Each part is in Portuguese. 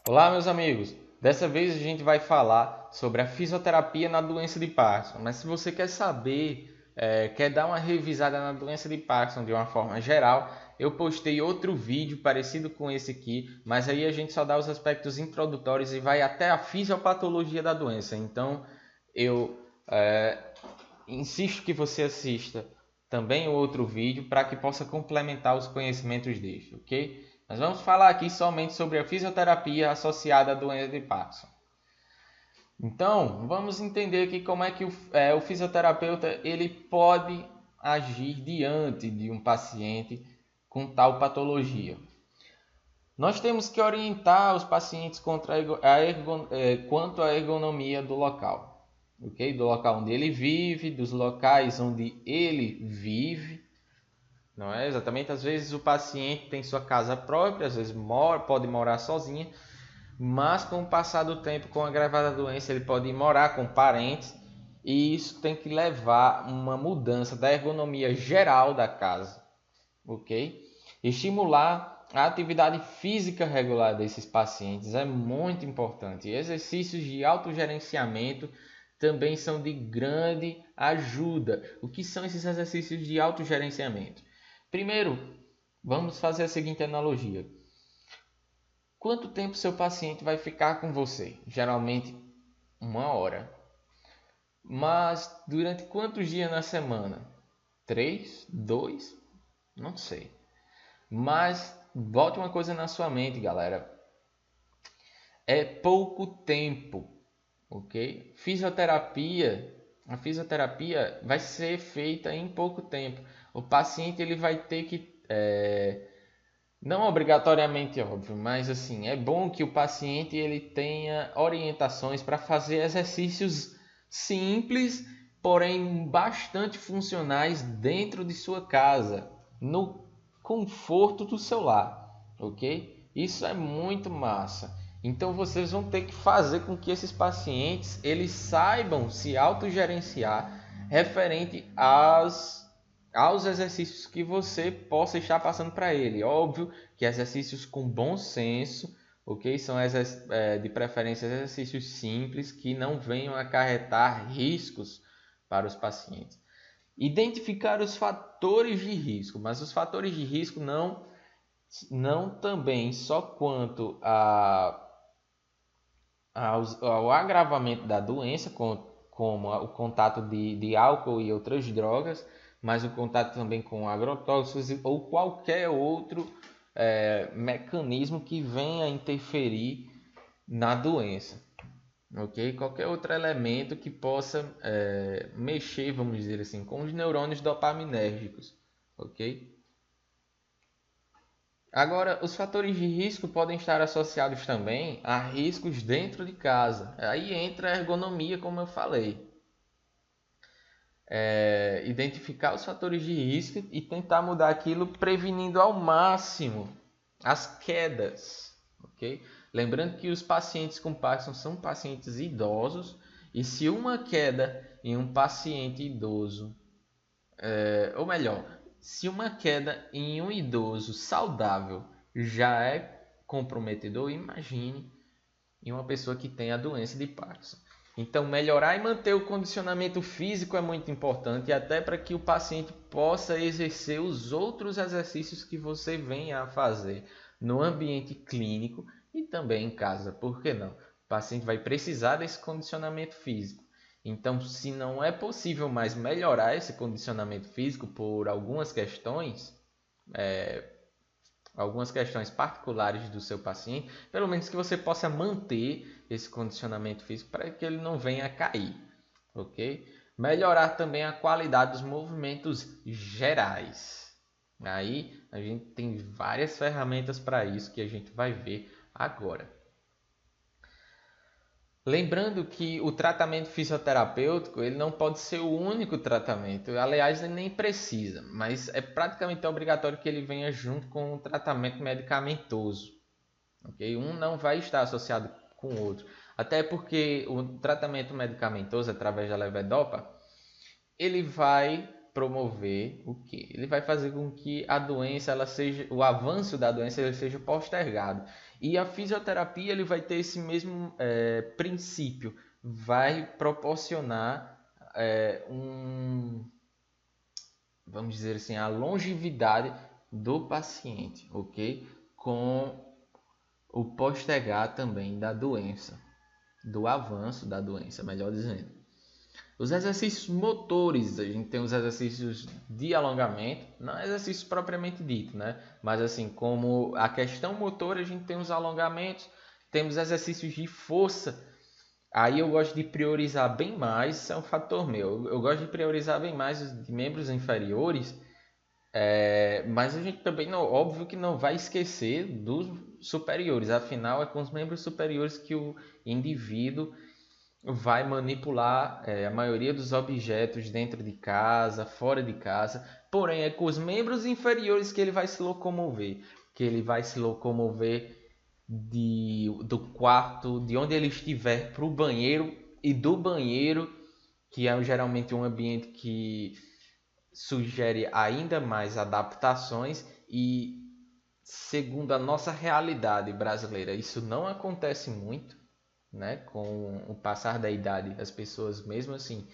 Olá, meus amigos! Dessa vez a gente vai falar sobre a fisioterapia na doença de Parkinson. Mas se você quer saber, quer dar uma revisada na doença de Parkinson de uma forma geral, eu postei outro vídeo parecido com esse aqui, mas aí a gente só dá os aspectos introdutórios e vai até a fisiopatologia da doença. Então eu insisto que você assista também o outro vídeo para que possa complementar os conhecimentos deste, ok? Nós vamos falar aqui somente sobre a fisioterapia associada à doença de Parkinson. Então, vamos entender aqui como é que o fisioterapeuta ele pode agir diante de um paciente com tal patologia. Nós temos que orientar os pacientes quanto à ergonomia do local, ok? Do local onde ele vive, dos locais onde ele vive. Não é exatamente, às vezes o paciente tem sua casa própria, às vezes pode morar sozinho, mas com o passar do tempo, com a agravada doença, ele pode ir morar com parentes e isso tem que levar uma mudança da ergonomia geral da casa, ok? Estimular a atividade física regular desses pacientes é muito importante. Exercícios de autogerenciamento também são de grande ajuda. O que são esses exercícios de autogerenciamento? Primeiro, vamos fazer a seguinte analogia. Quanto tempo seu paciente vai ficar com você? Geralmente 1 hora. Mas durante quantos dias na semana? 3? 2? Não sei. Mas bote uma coisa na sua mente, galera. É pouco tempo, ok? A fisioterapia vai ser feita em pouco tempo. O paciente ele vai ter que não obrigatoriamente, óbvio, mas assim, é bom que o paciente ele tenha orientações para fazer exercícios simples, porém bastante funcionais dentro de sua casa, no conforto do seu lar, ok? Isso é muito massa. Então vocês vão ter que fazer com que esses pacientes eles saibam se autogerenciar referente aos exercícios que você possa estar passando para ele. Óbvio que exercícios com bom senso, ok? São de preferência exercícios simples que não venham acarretar riscos para os pacientes. Identificar os fatores de risco, mas os fatores de risco não também só quanto ao agravamento da doença, como o contato de álcool e outras drogas, mas o contato também com agrotóxicos ou qualquer outro mecanismo que venha interferir na doença, ok? Qualquer outro elemento que possa mexer, vamos dizer assim, com os neurônios dopaminérgicos, ok? Agora, os fatores de risco podem estar associados também a riscos dentro de casa. Aí entra a ergonomia, como eu falei. Identificar os fatores de risco e tentar mudar aquilo prevenindo ao máximo as quedas, ok? Lembrando que os pacientes com Parkinson são pacientes idosos e se uma queda em um paciente idoso, ou melhor, se uma queda em um idoso saudável já é comprometedor, imagine em uma pessoa que tem a doença de Parkinson. Então, melhorar e manter o condicionamento físico é muito importante, até para que o paciente possa exercer os outros exercícios que você venha a fazer no ambiente clínico e também em casa. Por que não? O paciente vai precisar desse condicionamento físico. Então, se não é possível mais melhorar esse condicionamento físico por algumas questões particulares do seu paciente, pelo menos que você possa manter esse condicionamento físico para que ele não venha a cair, ok? Melhorar também a qualidade dos movimentos gerais. Aí a gente tem várias ferramentas para isso que a gente vai ver agora. Lembrando que o tratamento fisioterapêutico ele não pode ser o único tratamento. Aliás, ele nem precisa, mas é praticamente obrigatório que ele venha junto com o tratamento medicamentoso. Okay? Um não vai estar associado com o outro. Até porque o tratamento medicamentoso através da levodopa, ele vai promover o quê? Ele vai fazer com que a doença, o avanço da doença ele seja postergado. E a fisioterapia ele vai ter esse mesmo princípio, vai proporcionar vamos dizer assim, a longevidade do paciente, ok? Com o postergar também da doença, do avanço da doença, melhor dizendo. Os exercícios motores, a gente tem os exercícios de alongamento, não exercícios propriamente dito, né? Mas assim, como a questão motora, a gente tem os alongamentos, temos exercícios de força. Aí eu gosto de priorizar bem mais, isso é um fator meu. Eu gosto de priorizar bem mais os de membros inferiores, mas a gente também, não, óbvio que não vai esquecer dos superiores. Afinal, é com os membros superiores que o indivíduo vai manipular a maioria dos objetos dentro de casa, fora de casa. Porém, é com os membros inferiores que ele vai se locomover. Que ele vai se locomover do quarto, de onde ele estiver, para o banheiro. E do banheiro, que é geralmente um ambiente que sugere ainda mais adaptações. E segundo a nossa realidade brasileira, isso não acontece muito, né? Com o passar da idade, as pessoas mesmo assim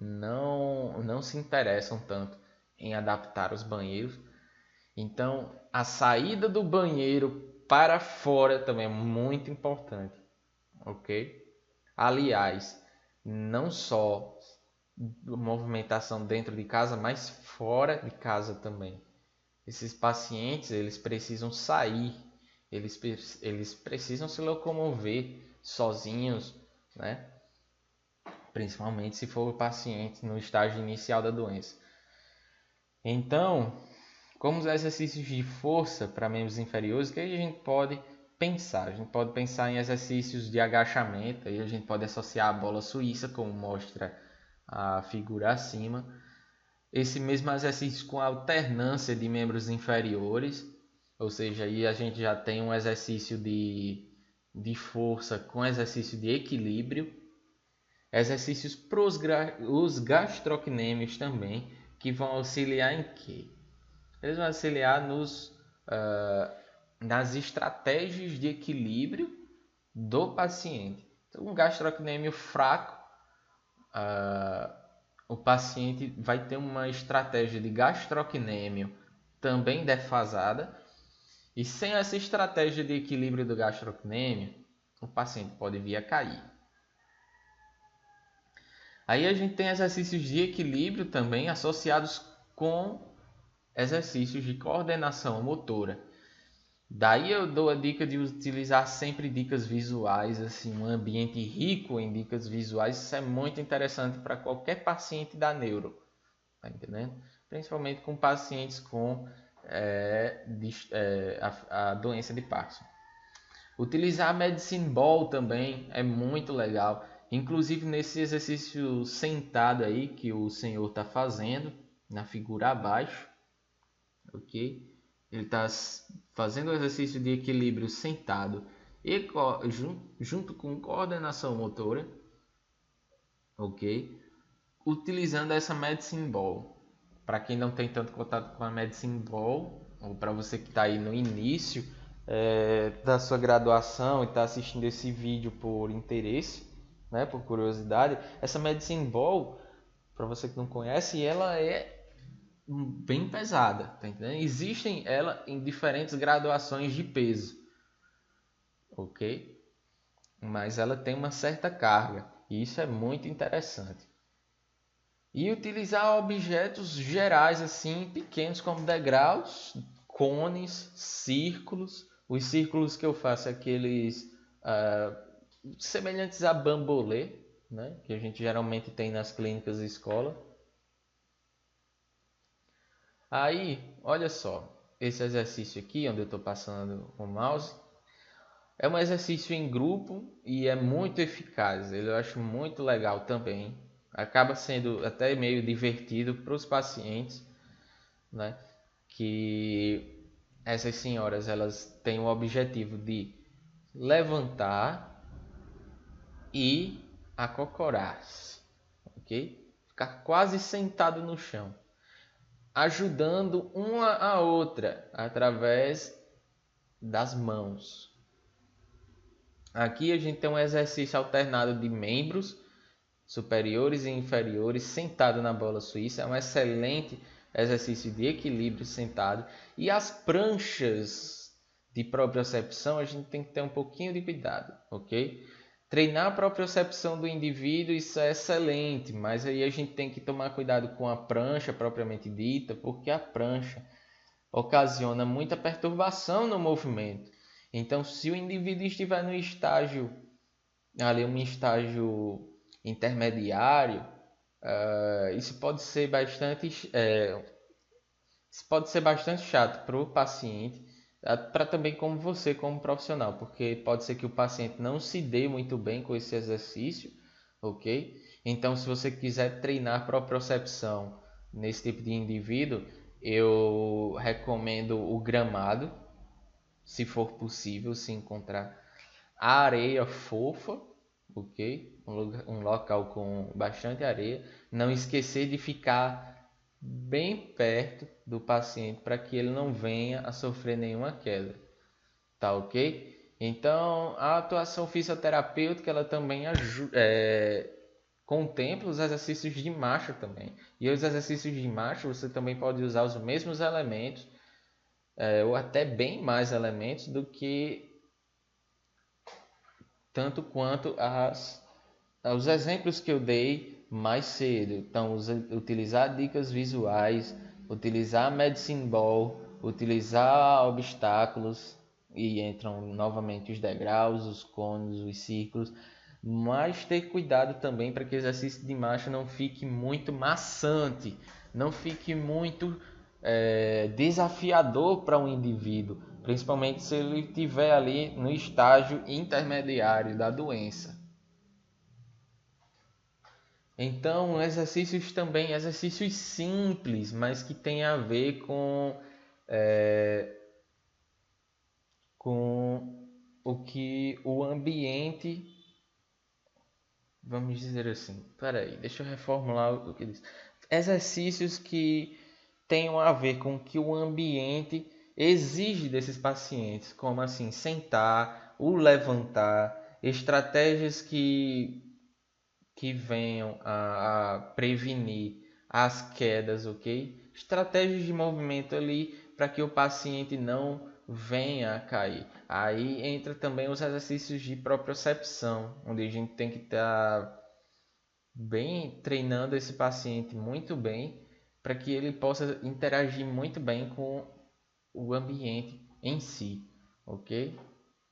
não se interessam tanto em adaptar os banheiros. Então, a saída do banheiro para fora também é muito importante, ok? Aliás, não só movimentação dentro de casa, mas fora de casa também. Esses pacientes, eles precisam sair, eles precisam se locomover sozinhos, né? Principalmente se for o paciente no estágio inicial da doença. Então, como os exercícios de força para membros inferiores, o que a gente pode pensar? A gente pode pensar em exercícios de agachamento, aí a gente pode associar a bola suíça, como mostra a figura acima. Esse mesmo exercício com alternância de membros inferiores, ou seja, aí a gente já tem um exercício de força com exercício de equilíbrio. Exercícios para os gastrocnêmios também, que vão auxiliar em quê? Eles vão auxiliar nas estratégias de equilíbrio do paciente. Então, um gastrocnêmio fraco, o paciente vai ter uma estratégia de gastrocnêmio também defasada. E sem essa estratégia de equilíbrio do gastrocnêmio, o paciente pode vir a cair. Aí a gente tem exercícios de equilíbrio também associados com exercícios de coordenação motora. Daí eu dou a dica de utilizar sempre dicas visuais, assim, um ambiente rico em dicas visuais, isso é muito interessante para qualquer paciente da neuro, tá entendendo? Principalmente com pacientes com a doença de Parkinson. Utilizar a Medicine Ball também é muito legal. Inclusive nesse exercício sentado aí que o senhor está fazendo, na figura abaixo, ok? Ele está fazendo o exercício de equilíbrio sentado e junto com coordenação motora, ok? Utilizando essa Medicine Ball. Para quem não tem tanto contato com a Medicine Ball, ou para você que está aí no início da sua graduação e está assistindo esse vídeo por interesse, né, por curiosidade, essa Medicine Ball, para você que não conhece, ela é bem pesada, tá entendendo? Existem ela em diferentes graduações de peso, ok? Mas ela tem uma certa carga e isso é muito interessante. E utilizar objetos gerais assim, pequenos como degraus, cones, círculos. Os círculos que eu faço é aqueles semelhantes a bambolê, né? Que a gente geralmente tem nas clínicas e escola. Aí, olha só, esse exercício aqui, onde eu estou passando o mouse, é um exercício em grupo e é muito eficaz. Eu acho muito legal também. Acaba sendo até meio divertido para os pacientes, né? Que essas senhoras elas têm o objetivo de levantar e acocorar-se, ok? Ficar quase sentado no chão, ajudando uma a outra através das mãos, Aqui a gente tem um exercício alternado de membros superiores e inferiores sentado na bola suíça. É um excelente exercício de equilíbrio sentado. E as pranchas de propriocepção a gente tem que ter um pouquinho de cuidado, ok? Treinar a propriocepção do indivíduo, isso é excelente, mas aí a gente tem que tomar cuidado com a prancha propriamente dita, porque a prancha ocasiona muita perturbação no movimento. Então, se o indivíduo estiver no estágio, ali um estágio intermediário, isso pode ser bastante chato para o paciente, para também como você como profissional, porque pode ser que o paciente não se dê muito bem com esse exercício, ok? Então, se você quiser treinar propriocepção nesse tipo de indivíduo, eu recomendo o gramado, se for possível, se encontrar a areia fofa, ok? Um local com bastante areia. Não esquecer de ficar bem perto do paciente para que ele não venha a sofrer nenhuma queda, tá ok? Então, a atuação fisioterapêutica ela também contempla os exercícios de marcha também. E os exercícios de marcha você também pode usar os mesmos elementos, ou até bem mais elementos do que tanto quanto os exemplos que eu dei mais cedo. Então, utilizar dicas visuais, utilizar medicine ball, utilizar obstáculos, e entram novamente os degraus, os cones, os círculos, mas ter cuidado também para que o exercício de marcha não fique muito maçante, não fique muito desafiador para um indivíduo, principalmente se ele estiver ali no estágio intermediário da doença. Então, exercícios simples, mas que tem a ver é, com o que o ambiente, vamos dizer assim, peraí, deixa eu reformular o que diz. Exercícios que tenham a ver com o que o ambiente exige desses pacientes, como assim, sentar, o levantar, estratégias que venham a prevenir as quedas, ok? Estratégias de movimento ali para que o paciente não venha a cair. Aí entra também os exercícios de propriocepção, onde a gente tem que estar bem treinando esse paciente muito bem para que ele possa interagir muito bem com o ambiente em si, ok?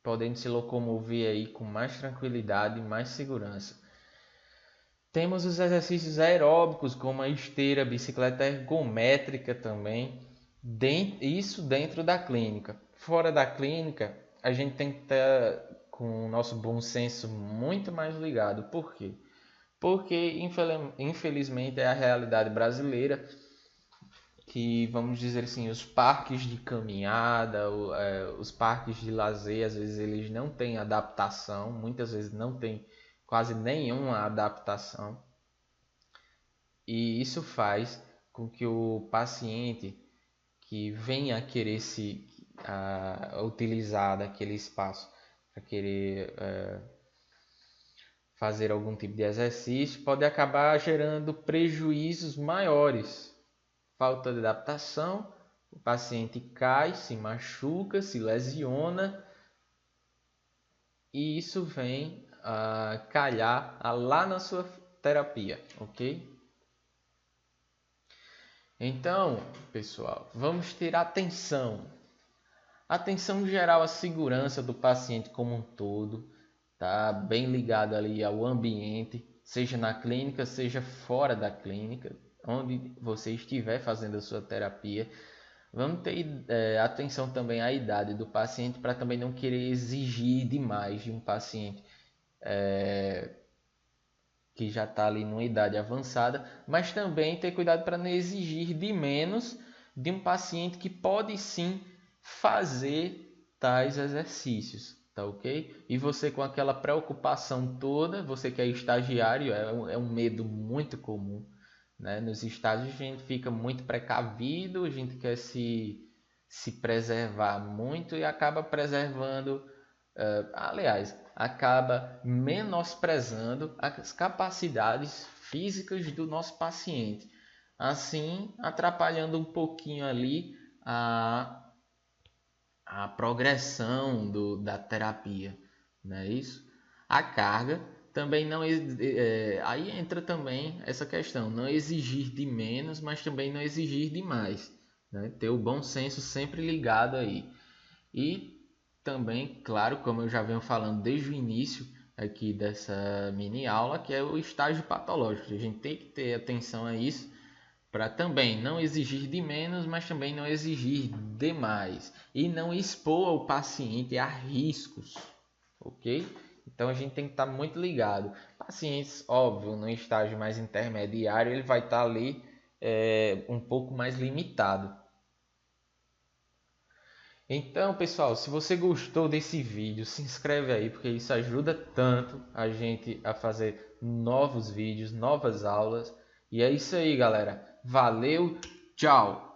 Podendo se locomover aí com mais tranquilidade e mais segurança. Temos os exercícios aeróbicos, como a esteira, a bicicleta ergométrica também. Isso dentro da clínica. Fora da clínica, a gente tem que estar com o nosso bom senso muito mais ligado. Por quê? Porque, infelizmente, é a realidade brasileira que, vamos dizer assim, os parques de caminhada, os parques de lazer, às vezes eles não têm adaptação, muitas vezes não tem quase nenhuma adaptação. E isso faz com que o paciente que venha a querer utilizar daquele espaço para querer fazer algum tipo de exercício, pode acabar gerando prejuízos maiores. Falta de adaptação, o paciente cai, se machuca, se lesiona e isso vem a calhar lá na sua terapia, ok? Então, pessoal, vamos ter atenção. Atenção geral à segurança do paciente como um todo, tá bem ligado ali ao ambiente, seja na clínica, seja fora da clínica, onde você estiver fazendo a sua terapia. Vamos ter atenção também à idade do paciente para também não querer exigir demais de um paciente que já está ali numa idade avançada, mas também ter cuidado para não exigir de menos de um paciente que pode sim fazer tais exercícios, tá ok? E você com aquela preocupação toda, você que é estagiário, é um medo muito comum, né? Nos estágios a gente fica muito precavido, a gente quer se preservar muito e acaba preservando aliás, acaba menosprezando as capacidades físicas do nosso paciente, assim atrapalhando um pouquinho ali a progressão da terapia, não é isso? A carga também não aí entra também essa questão, não exigir de menos, mas também não exigir de mais, né? Ter o bom senso sempre ligado aí. E também, claro, como eu já venho falando desde o início aqui dessa mini aula, que é o estágio patológico. A gente tem que ter atenção a isso para também não exigir de menos, mas também não exigir demais e não expor o paciente a riscos, ok? Então a gente tem que estar muito ligado. Pacientes, óbvio, no estágio mais intermediário, ele vai estar ali um pouco mais limitado. Então, pessoal, se você gostou desse vídeo, se inscreve aí, porque isso ajuda tanto a gente a fazer novos vídeos, novas aulas. E é isso aí, galera. Valeu, tchau!